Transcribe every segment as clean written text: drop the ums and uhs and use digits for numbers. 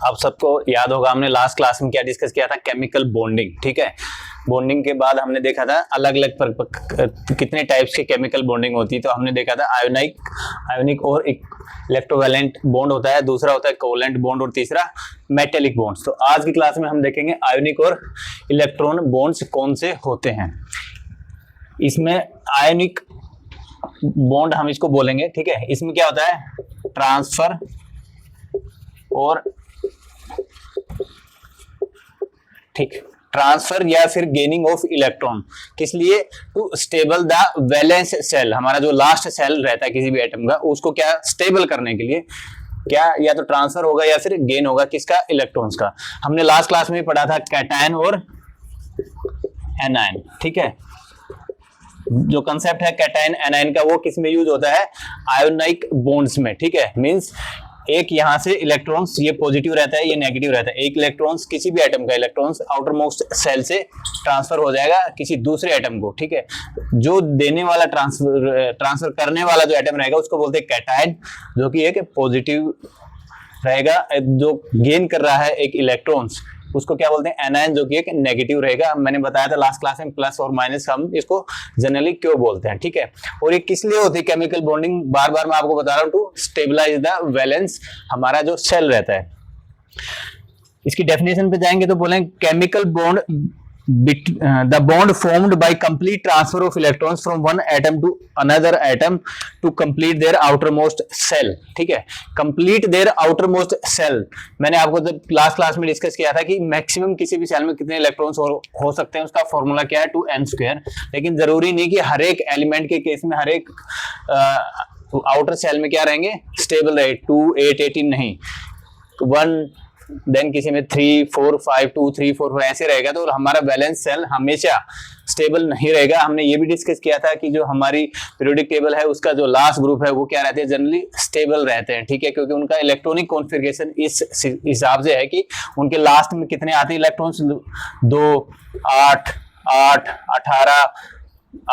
आप सबको याद होगा हमने लास्ट क्लास में क्या डिस्कस किया था, केमिकल बॉन्डिंग। ठीक है, बॉन्डिंग के बाद हमने देखा था अलग अलग कितने टाइप्स के केमिकल बॉन्डिंग होती है। तो हमने देखा था आयोनिक और इलेक्ट्रोवैलेंट बॉन्ड होता है, दूसरा होता है कोवैलेंट बॉन्ड और तीसरा मेटेलिक बॉन्ड्स। तो आज की क्लास में हम देखेंगे आयोनिक और इलेक्ट्रॉन बॉन्ड्स कौन से होते हैं। इसमें आयोनिक बॉन्ड हम इसको बोलेंगे। ठीक है, इसमें क्या होता है, ट्रांसफर और ट्रांसफर या फिर गेनिंग ऑफ इलेक्ट्रॉन, किस लिए, to stable the valence shell. हमारा जो लास्ट सेल रहता है किसी भी एटम का, उसको क्या स्टेबल करने के लिए क्या या तो ट्रांसफर होगा या फिर गेन होगा, किसका, इलेक्ट्रॉन्स का। हमने लास्ट क्लास में पढ़ा था कैटायन और एनायन। ठीक है, जो कंसेप्ट है कैटायन एनायन का, वो किस में यूज होता है, आयोनिक बॉन्ड्स में। ठीक है, मींस एक यहां से इलेक्ट्रॉन्स, ये पॉजिटिव रहता है, ये नेगेटिव रहता है। एक इलेक्ट्रॉन्स, किसी भी एटम का इलेक्ट्रॉन्स आउटर मोस्ट सेल से ट्रांसफर हो जाएगा किसी दूसरे एटम को। ठीक है, जो देने वाला ट्रांसफर करने वाला जो एटम रहेगा उसको बोलते हैं कैटायन, जो कि एक पॉजिटिव रहेगा। जो गेन कर रहा है एक इलेक्ट्रॉन्स, उसको क्या बोलते हैं, एनायन, जो कि एक नेगेटिव रहेगा। मैंने बताया था लास्ट क्लास में प्लस और माइनस हम इसको जनरली क्यों बोलते हैं। ठीक है, और ये किस लिए होती है केमिकल बॉन्डिंग, बार बार मैं आपको बता रहा हूं, टू स्टेबलाइज द वैलेंस, हमारा जो सेल रहता है। इसकी डेफिनेशन पे जाएंगे तो बोलेंगे chemical bond the bond formed by complete transfer of electrons from one atom to another atom to complete their outermost cell। ठीक है, complete their outermost cell, मैंने आपको जब लास्ट क्लास में डिस्कस किया था कि मैक्सिमम किसी भी सेल में कितने इलेक्ट्रॉन्स हो सकते हैं, उसका फॉर्मूला क्या है, 2n²। लेकिन जरूरी नहीं कि हर एक एलिमेंट के केस में हर एक आउटर सेल में क्या रहेंगे, स्टेबल रहे, 2 8 18 नहीं, 1 देन किसी में 3 4 5 2 3 4 5 ऐसे रहेगा। तो हमारा बैलेंस सेल हमेशा स्टेबल नहीं रहेगा। हमने ये भी डिस्कस किया था कि जो हमारी पीरियोडिक टेबल है उसका जो लास्ट ग्रुप है वो क्या रहते हैं, जनरली स्टेबल रहते हैं। ठीक है, क्योंकि उनका इलेक्ट्रॉनिक कॉन्फ़िगरेशन इस हिसाब से है कि उनके लास्ट में कितने आते हैं इलेक्ट्रॉन्स, 2 8 8 18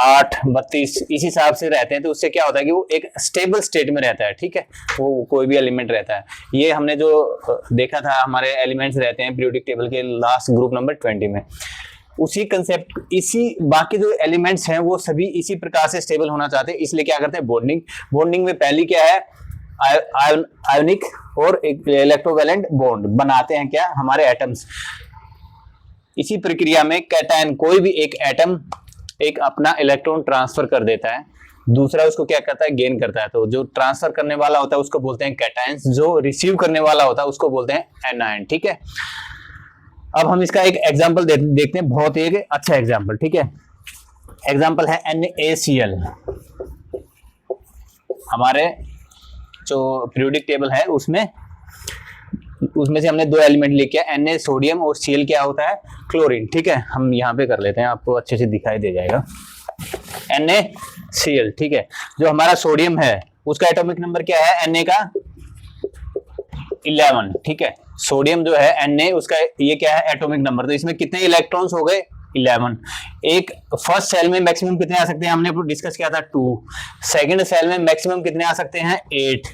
8 32 इस हिसाब से रहते हैं। तो उससे क्या होता है कि वो एक स्टेबल स्टेट में रहता है। ठीक है, वो कोई भी एलिमेंट रहता है। ये हमने जो देखा था, हमारे एलिमेंट्स रहते हैं पीरियोडिक टेबल के लास्ट ग्रुप नंबर 20 में। उसी कंसेप्ट, इसी बाकी जो एलिमेंट्स हैं वो सभी इसी प्रकार से स्टेबल होना चाहते हैं, इसलिए क्या करते हैं, बॉन्डिंग में पहली क्या है, आयोनिक और इलेक्ट्रोवैलेंट बॉन्ड बनाते हैं क्या, हमारे एटम्स। इसी प्रक्रिया में कैटायन, कोई भी एक एटम एक अपना इलेक्ट्रॉन ट्रांसफर कर देता है, दूसरा उसको क्या करता है, गेन करता है। तो जो ट्रांसफर करने वाला होता है उसको बोलते हैं कैटायंस, जो रिसीव करने वाला होता है उसको बोलते हैं एनायन। ठीक है, अब हम इसका एक एग्जांपल देखते हैं, बहुत ही अच्छा एग्जांपल। ठीक है, एग्जांपल है NaCl। हमारे जो पीरियोडिक टेबल है उसमें से हमने 2 एलिमेंट लिखे हैं, Na सोडियम और Cl क्या होता है, क्लोरीन। ठीक है, हम यहाँ पे कर लेते हैं, आपको अच्छे से दिखाई दे जाएगा। NaCl, ठीक है, जो हमारा सोडियम है उसका एटॉमिक नंबर क्या है, Na का 11। ठीक है, सोडियम जो है Na, उसका ये क्या है, एटॉमिक नंबर। तो इसमें कितने इलेक्ट्रॉन्स हो गए, 11। एक फर्स्ट सेल में मैक्सिमम कितने आ सकते हैं, हमने डिस्कस किया था 2। सेकंड सेल में मैक्सिमम कितने आ सकते हैं, 8।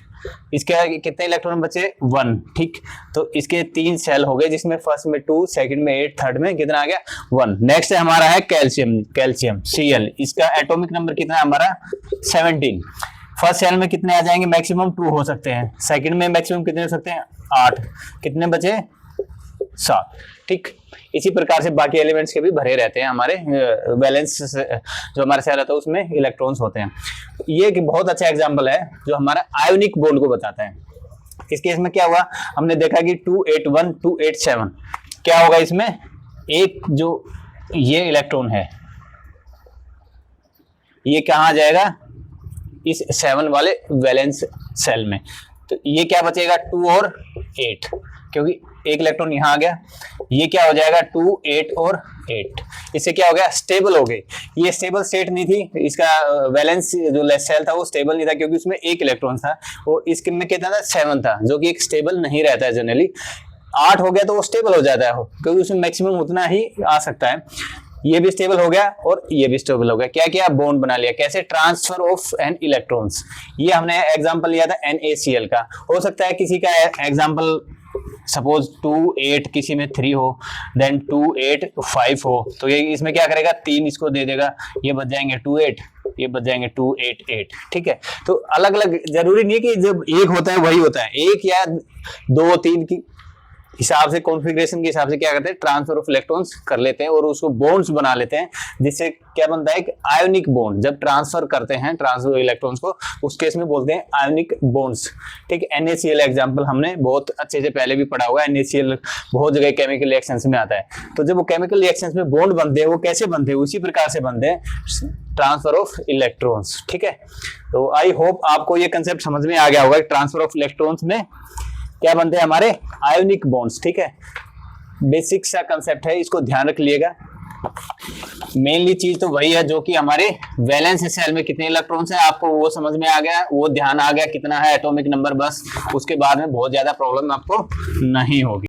इसके कितने इलेक्ट्रॉन बचे, 1। ठीक, तो इसके 3 सेल हो गए, जिसमें फर्स्ट में 2, सेकंड में 8, थर्ड में कितना आ गया, 1। नेक्स्ट हमारा है कैल्शियम Cl। इसका एटॉमिक नंबर कितना है, हमारा 17। फर्स्ट सेल में कितने आ जाएंगे, मैक्सिमम 2 हो सकते हैं, सेकंड में मैक्सिमम कितने हो सकते हैं, 8, कितने बचे, 7। ठीक, इसी प्रकार से बाकी एलिमेंट्स के भी भरे रहते हैं हमारे बैलेंस, जो हमारा सेल होता है उसमें इलेक्ट्रॉन्स होते हैं। ये एक बहुत अच्छा एग्जांपल है जो हमारा आयोनिक बॉन्ड को बताता है। इस केस में क्या हुआ, हमने देखा कि 281 287 क्या होगा, इसमें एक जो ये इलेक्ट्रॉन है ये कहाँ आ जाएगा, इस 7 वाले वैलेंस सेल में। तो ये क्या बचेगा, 2 और 8, क्योंकि एक इलेक्ट्रॉन यहाँ आ गया, ये क्या हो जाएगा, 2 8 और 8। इससे क्या हो गया, स्टेबल हो गई। ये स्टेबल स्टेट नहीं थी, इसका वैलेंस जो सेल था वो स्टेबल नहीं था, क्योंकि उसमें एक इलेक्ट्रॉन था, और इसके में कितना था, 7 था, जो कि एक स्टेबल नहीं रहता है जनरली। 8 हो गया तो वो स्टेबल हो जाता है, क्योंकि उसमें मैक्सिमम उतना ही आ सकता है। ये भी स्टेबल हो गया और ये भी स्टेबल हो गया। क्या किया, बॉन्ड बना लिया। कैसे, ट्रांसफर ऑफ एन इलेक्ट्रॉन्स। ये हमने एग्जांपल लिया था NaCl का। हो सकता है किसी का एग्जांपल सपोज 2 8 किसी में 3 हो, देन 2 8 5 हो, तो ये इसमें क्या करेगा 3 इसको दे देगा, ये बच जाएंगे 2 8, ये बच जाएंगे 2 8 8। ठीक है, तो अलग अलग जरूरी नहीं है कि जब एक होता है वही होता है, एक या 2 3 की हिसाब से कॉन्फ़िगरेशन के हिसाब से क्या करते हैं ट्रांसफर ऑफ इलेक्ट्रॉन्स कर लेते हैं और उसको बॉन्ड्स बना लेते हैं, जिससे क्या बनता है एक आयोनिक बॉन्ड। जब ट्रांसफर करते हैं ट्रांसफर इलेक्ट्रॉन्स को उस केस में बोलते हैं आयोनिक बॉन्ड्स। ठीक है, NaCl एग्जांपल हमने बहुत अच्छे से पहले भी पढ़ा हुआ है, NaCl बहुत जगह केमिकल रिएक्शंस में आता है। तो जब वो केमिकल रिएक्शंस में बॉन्ड बनते हैं वो कैसे बनते हैं, उसी प्रकार से बनते हैं ट्रांसफर ऑफ इलेक्ट्रॉन्स। ठीक है, तो आई होप आपको ये कंसेप्ट समझ में आ गया होगा, ट्रांसफर ऑफ इलेक्ट्रॉन्स में क्या बनते हैं हमारे आयोनिक बॉन्ड्स। ठीक है, बेसिक सा कंसेप्ट है, इसको ध्यान रख लिएगा। मेनली चीज तो वही है जो कि हमारे वैलेंस सेल में कितने इलेक्ट्रॉन्स हैं आपको वो समझ में आ गया, वो ध्यान आ गया कितना है एटॉमिक नंबर, बस उसके बाद में बहुत ज्यादा प्रॉब्लम आपको नहीं होगी।